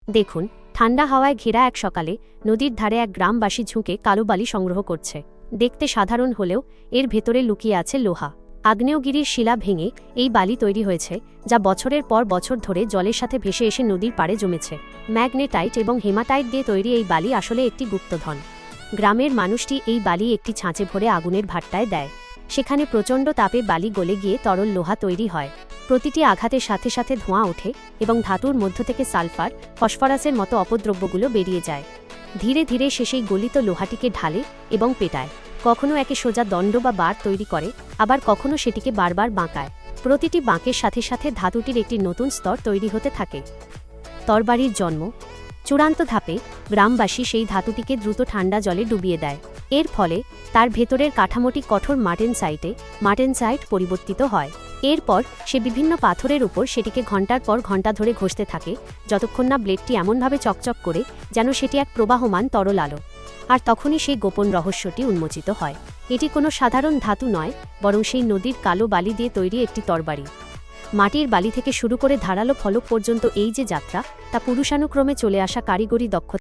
দেখুন, ঠান্ডা হাওয়ায় ঘেরা এক সকালে নদীর ধারে এক গ্রামবাসী ঝুঁকে কালো বালি সংগ্রহ করছে। দেখতে সাধারণ হলেও এর ভেতরে লুকিয়ে আছে লোহা। আগ্নেয়গিরির শিলা ভেঙে এই বালি তৈরি হয়েছে, যা বছরের পর বছর ধরে জলের সাথে ভেসে এসে নদীর পাড়ে জমেছে। ম্যাগনেটাইট এবং হেমাটাইট দিয়ে তৈরি এই বালি আসলে একটি গুপ্তধন। গ্রামের মানুষটি এই বালি একটি ছাঁচে ভরে আগুনের ভাট্টায় দেয়। সেখানে প্রচণ্ড তাপে বালি গলে গিয়ে তরল লোহা তৈরি হয়। প্রতিটি আঘাতের সাথে সাথে ধোঁয়া ওঠে এবং ধাতুর মধ্য থেকে সালফার, ফসফরাসের মতো অপদ্রব্যগুলো বেরিয়ে যায়। ধীরে ধীরে সে সেই গলিত লোহাটিকে ঢালে এবং পেটায়। কখনো একে সোজা দণ্ড বা বার তৈরি করে, আবার কখনো সেটিকে বারবার বাঁকায়। প্রতিটি বাঁকের সাথে সাথে ধাতুটির একটি নতুন স্তর তৈরি হতে থাকে। তরবারির জন্ম। চূড়ান্ত ধাপে গ্রামবাসী সেই ধাতুটিকে দ্রুত ঠান্ডা জলে ডুবিয়ে দেয়। এর ফলে তার ভেতরের কাঠামোটি কঠোর মার্টেনসাইট পরিবর্তিত হয়। এরপর সে বিভিন্ন পাথরের উপর সেটিকে ঘণ্টার পর ঘণ্টা ধরে ঘষতে থাকে, যতক্ষণ না ব্লেডটি এমনভাবে চকচক করে যেন সেটি এক প্রবাহমান তরল আলো। আর তখনই সেই গোপন রহস্যটি উন্মোচিত হয়। এটি কোনো সাধারণ ধাতু নয়, বরং সেই নদীর কালো বালি দিয়ে তৈরি একটি তরবারি। মাটির বালি থেকে শুরু করে ধারালো ফলক পর্যন্ত এই যে যাত্রা, তা পুরুষানুক্রমে চলে আসা কারিগরি দক্ষতা।